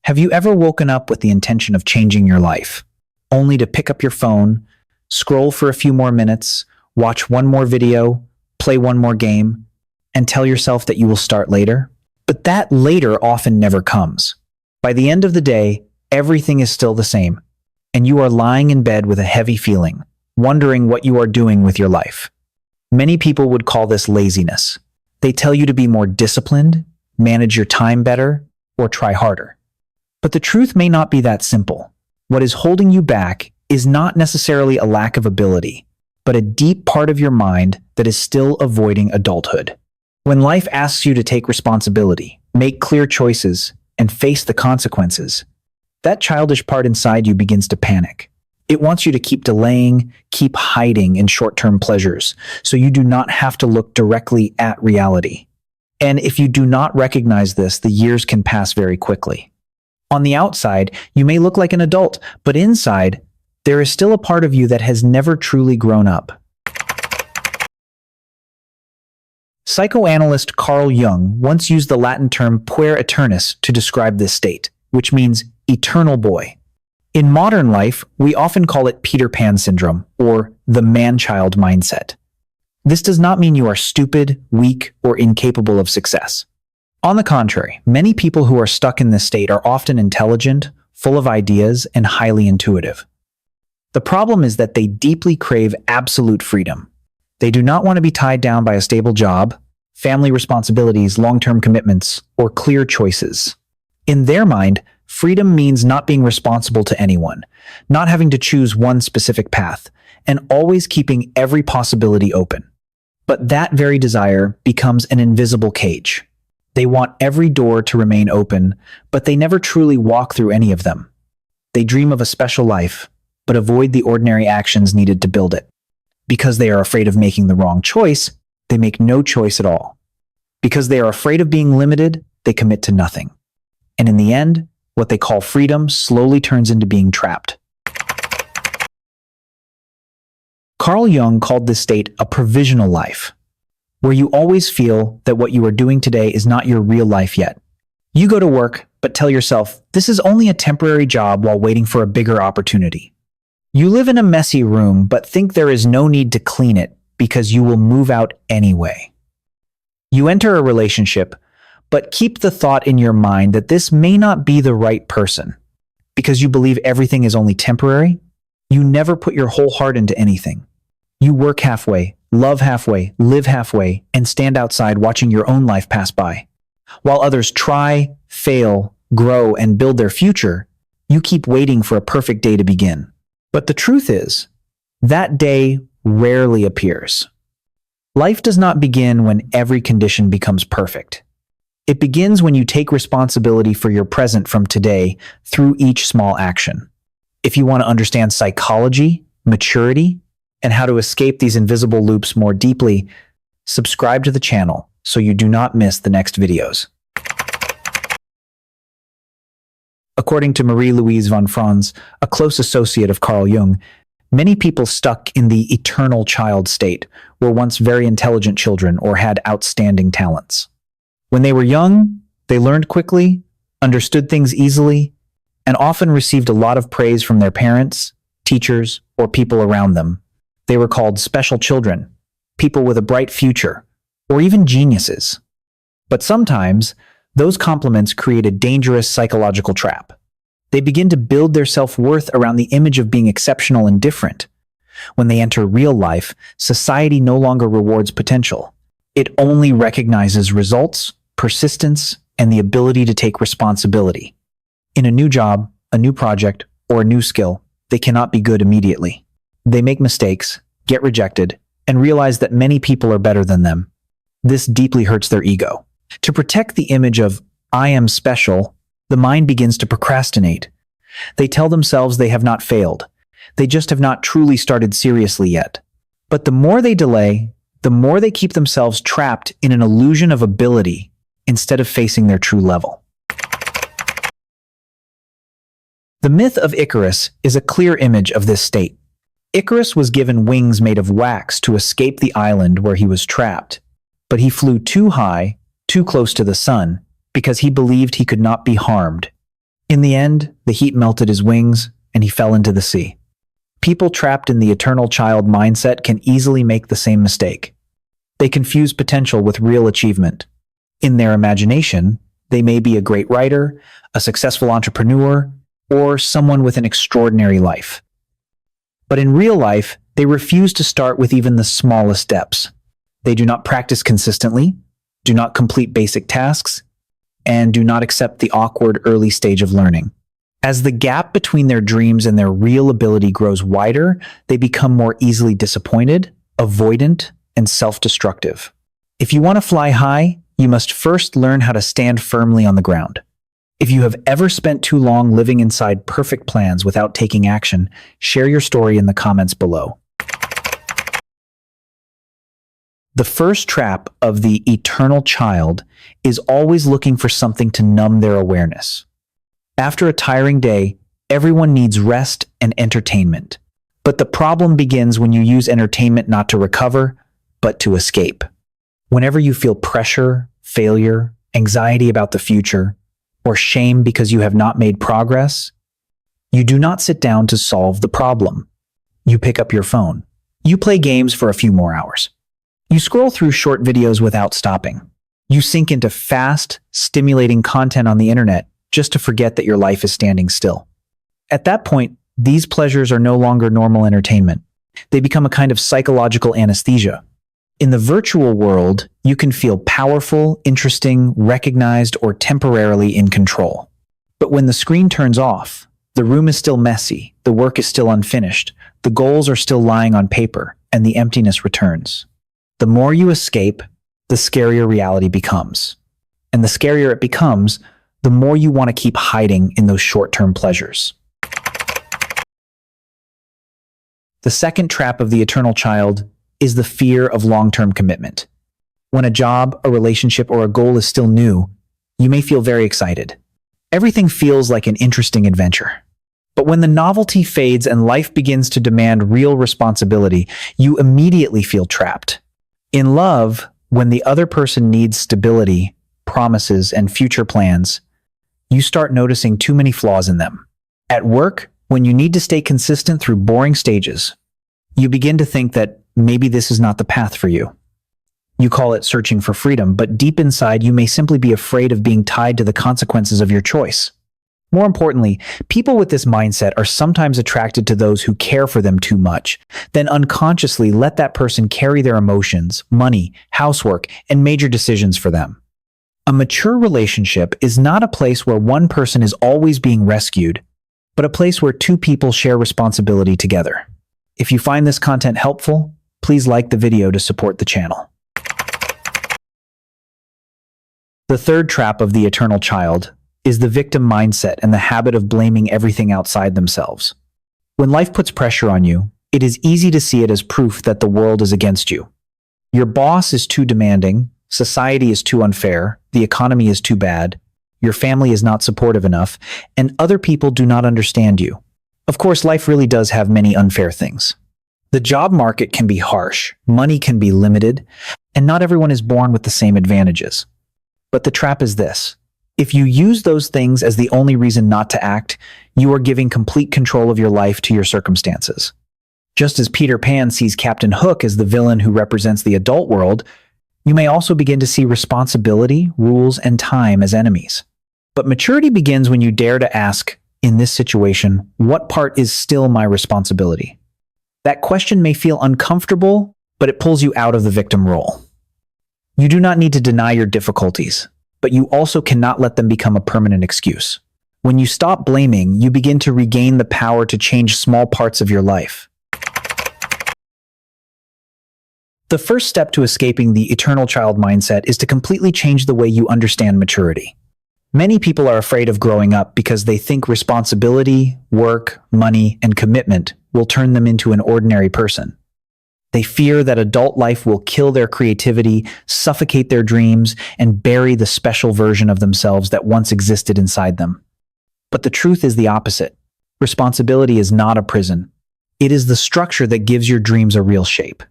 Have you ever woken up with the intention of changing your life, only to pick up your phone, scroll for a few more minutes, watch one more video, play one more game, and tell yourself that you will start later? But that later often never comes. By the end of the day, everything is still the same, and you are lying in bed with a heavy feeling, wondering what you are doing with your life. Many people would call this laziness. They tell you to be more disciplined, manage your time better, or try harder. But the truth may not be that simple. What is holding you back is not necessarily a lack of ability, but a deep part of your mind that is still avoiding adulthood. When life asks you to take responsibility, make clear choices, and face the consequences, that childish part inside you begins to panic. It wants you to keep delaying, keep hiding in short-term pleasures, so you do not have to look directly at reality. And if you do not recognize this, the years can pass very quickly. On the outside, you may look like an adult, but inside, there is still a part of you that has never truly grown up. Psychoanalyst Carl Jung once used the Latin term puer aeternus to describe this state, which means eternal boy. In modern life, we often call it Peter Pan syndrome, or the man-child mindset. This does not mean you are stupid, weak, or incapable of success. On the contrary, many people who are stuck in this state are often intelligent, full of ideas, and highly intuitive. The problem is that they deeply crave absolute freedom. They do not want to be tied down by a stable job, family responsibilities, long-term commitments, or clear choices. In their mind, freedom means not being responsible to anyone, not having to choose one specific path, and always keeping every possibility open. But that very desire becomes an invisible cage. They want every door to remain open, but they never truly walk through any of them. They dream of a special life, but avoid the ordinary actions needed to build it. Because they are afraid of making the wrong choice, they make no choice at all. Because they are afraid of being limited, they commit to nothing. And in the end, what they call freedom slowly turns into being trapped. Carl Jung called this state a provisional life, where you always feel that what you are doing today is not your real life yet. You go to work, but tell yourself, this is only a temporary job while waiting for a bigger opportunity. You live in a messy room, but think there is no need to clean it because you will move out anyway. You enter a relationship, but keep the thought in your mind that this may not be the right person. Because you believe everything is only temporary, you never put your whole heart into anything. You work halfway, love halfway, live halfway, and stand outside watching your own life pass by. While others try, fail, grow, and build their future, you keep waiting for a perfect day to begin. But the truth is, that day rarely appears. Life does not begin when every condition becomes perfect. It begins when you take responsibility for your present from today through each small action. If you want to understand psychology, maturity, and how to escape these invisible loops more deeply, subscribe to the channel so you do not miss the next videos. According to Marie-Louise von Franz, a close associate of Carl Jung, many people stuck in the eternal child state were once very intelligent children or had outstanding talents. When they were young, they learned quickly, understood things easily, and often received a lot of praise from their parents, teachers, or people around them. They were called special children, people with a bright future, or even geniuses. But sometimes, those compliments create a dangerous psychological trap. They begin to build their self-worth around the image of being exceptional and different. When they enter real life, society no longer rewards potential. It only recognizes results, persistence, and the ability to take responsibility. In a new job, a new project, or a new skill, they cannot be good immediately. They make mistakes, get rejected, and realize that many people are better than them. This deeply hurts their ego. To protect the image of, I am special, the mind begins to procrastinate. They tell themselves they have not failed. They just have not truly started seriously yet. But the more they delay, the more they keep themselves trapped in an illusion of ability instead of facing their true level. The myth of Icarus is a clear image of this state. Icarus was given wings made of wax to escape the island where he was trapped, but he flew too high, too close to the sun, because he believed he could not be harmed. In the end, the heat melted his wings and he fell into the sea. People trapped in the eternal child mindset can easily make the same mistake. They confuse potential with real achievement. In their imagination, they may be a great writer, a successful entrepreneur, or someone with an extraordinary life. But in real life, they refuse to start with even the smallest steps. They do not practice consistently, do not complete basic tasks, and do not accept the awkward early stage of learning. As the gap between their dreams and their real ability grows wider, they become more easily disappointed, avoidant, and self-destructive. If you want to fly high, you must first learn how to stand firmly on the ground. If you have ever spent too long living inside perfect plans without taking action, share your story in the comments below. The first trap of the eternal child is always looking for something to numb their awareness. After a tiring day, everyone needs rest and entertainment. But the problem begins when you use entertainment not to recover, but to escape. Whenever you feel pressure, failure, anxiety about the future, or shame because you have not made progress, you do not sit down to solve the problem. You pick up your phone. You play games for a few more hours. You scroll through short videos without stopping. You sink into fast, stimulating content on the internet just to forget that your life is standing still. At that point, these pleasures are no longer normal entertainment. They become a kind of psychological anesthesia. In the virtual world, you can feel powerful, interesting, recognized, or temporarily in control. But when the screen turns off, the room is still messy, the work is still unfinished, the goals are still lying on paper, and the emptiness returns. The more you escape, the scarier reality becomes. And the scarier it becomes, the more you want to keep hiding in those short-term pleasures. The second trap of the eternal child is the fear of long-term commitment. When a job, a relationship, or a goal is still new, you may feel very excited. Everything feels like an interesting adventure. But when the novelty fades and life begins to demand real responsibility, you immediately feel trapped. In love, when the other person needs stability, promises, and future plans, you start noticing too many flaws in them. At work, when you need to stay consistent through boring stages, you begin to think that maybe this is not the path for you. You call it searching for freedom, but deep inside you may simply be afraid of being tied to the consequences of your choice. More importantly, people with this mindset are sometimes attracted to those who care for them too much, then unconsciously let that person carry their emotions, money, housework, and major decisions for them. A mature relationship is not a place where one person is always being rescued, but a place where two people share responsibility together. If you find this content helpful, please like the video to support the channel. The third trap of the eternal child is the victim mindset and the habit of blaming everything outside themselves. When life puts pressure on you, it is easy to see it as proof that the world is against you. Your boss is too demanding, society is too unfair, the economy is too bad, your family is not supportive enough, and other people do not understand you. Of course, life really does have many unfair things. The job market can be harsh, money can be limited, and not everyone is born with the same advantages. But the trap is this. If you use those things as the only reason not to act, you are giving complete control of your life to your circumstances. Just as Peter Pan sees Captain Hook as the villain who represents the adult world, you may also begin to see responsibility, rules, and time as enemies. But maturity begins when you dare to ask, in this situation, what part is still my responsibility? That question may feel uncomfortable, but it pulls you out of the victim role. You do not need to deny your difficulties, but you also cannot let them become a permanent excuse. When you stop blaming, you begin to regain the power to change small parts of your life. The first step to escaping the eternal child mindset is to completely change the way you understand maturity. Many people are afraid of growing up because they think responsibility, work, money, and commitment will turn them into an ordinary person. They fear that adult life will kill their creativity, suffocate their dreams, and bury the special version of themselves that once existed inside them. But the truth is the opposite. Responsibility is not a prison. It is the structure that gives your dreams a real shape.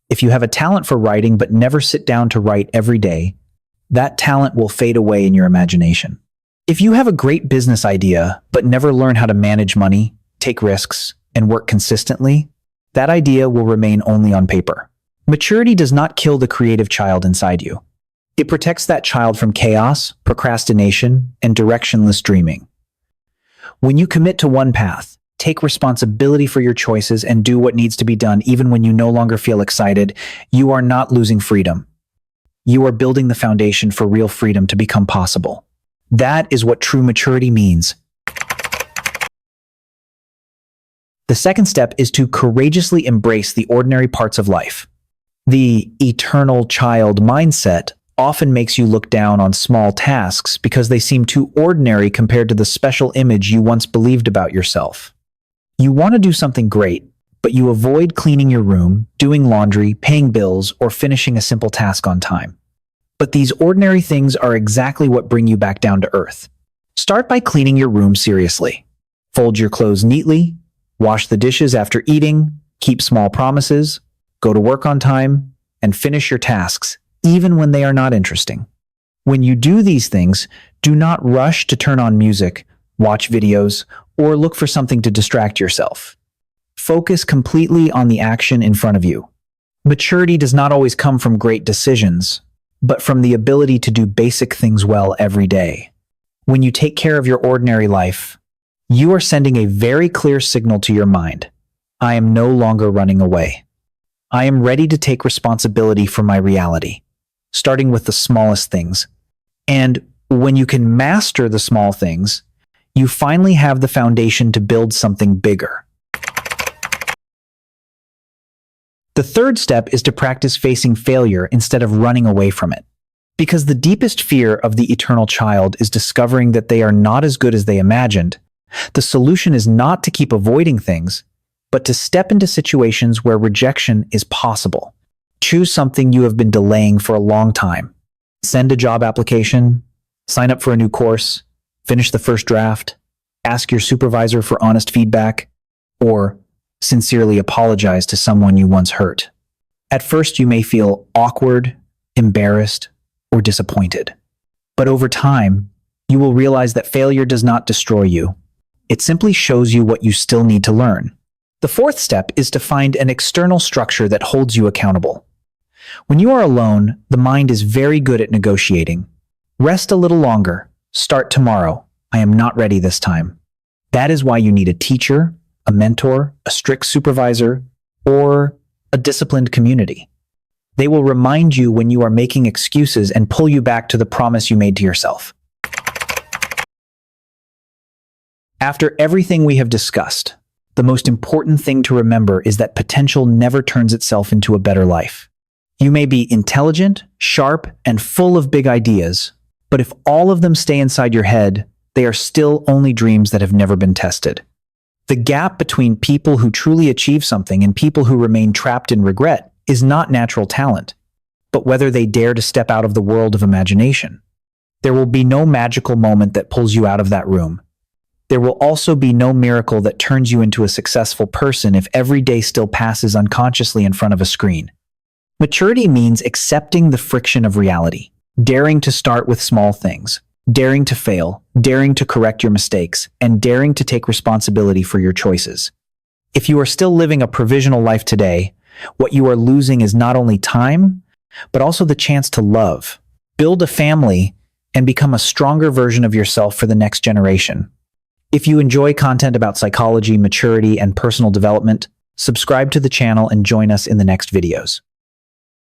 If you have a talent for writing but never sit down to write every day, that talent will fade away in your imagination. If you have a great business idea, but never learn how to manage money, take risks, and work consistently, that idea will remain only on paper. Maturity does not kill the creative child inside you. It protects that child from chaos, procrastination, and directionless dreaming. When you commit to one path, take responsibility for your choices, and do what needs to be done even when you no longer feel excited, you are not losing freedom. You are building the foundation for real freedom to become possible. That is what true maturity means. The second step is to courageously embrace the ordinary parts of life. The eternal child mindset often makes you look down on small tasks because they seem too ordinary compared to the special image you once believed about yourself. You want to do something great, but you avoid cleaning your room, doing laundry, paying bills, or finishing a simple task on time. But these ordinary things are exactly what bring you back down to earth. Start by cleaning your room seriously. Fold your clothes neatly, wash the dishes after eating, keep small promises, go to work on time, and finish your tasks, even when they are not interesting. When you do these things, do not rush to turn on music, watch videos, or look for something to distract yourself. Focus completely on the action in front of you. Maturity does not always come from great decisions, but from the ability to do basic things well every day. When you take care of your ordinary life, you are sending a very clear signal to your mind. I am no longer running away. I am ready to take responsibility for my reality, starting with the smallest things. And when you can master the small things, you finally have the foundation to build something bigger. The third step is to practice facing failure instead of running away from it. Because the deepest fear of the eternal child is discovering that they are not as good as they imagined, the solution is not to keep avoiding things, but to step into situations where rejection is possible. Choose something you have been delaying for a long time. Send a job application, sign up for a new course, finish the first draft, ask your supervisor for honest feedback, or sincerely apologize to someone you once hurt. At first, you may feel awkward, embarrassed, or disappointed. But over time, you will realize that failure does not destroy you. It simply shows you what you still need to learn. The fourth step is to find an external structure that holds you accountable. When you are alone, the mind is very good at negotiating. Rest a little longer. Start tomorrow. I am not ready this time. That is why you need a teacher, a mentor, a strict supervisor, or a disciplined community. They will remind you when you are making excuses and pull you back to the promise you made to yourself. After everything we have discussed, the most important thing to remember is that potential never turns itself into a better life. You may be intelligent, sharp, and full of big ideas, but if all of them stay inside your head, they are still only dreams that have never been tested. The gap between people who truly achieve something and people who remain trapped in regret is not natural talent, but whether they dare to step out of the world of imagination. There will be no magical moment that pulls you out of that room. There will also be no miracle that turns you into a successful person if every day still passes unconsciously in front of a screen. Maturity means accepting the friction of reality, daring to start with small things, daring to fail, daring to correct your mistakes, and daring to take responsibility for your choices. If you are still living a provisional life today, what you are losing is not only time, but also the chance to love, build a family, and become a stronger version of yourself for the next generation. If you enjoy content about psychology, maturity, and personal development, subscribe to the channel and join us in the next videos.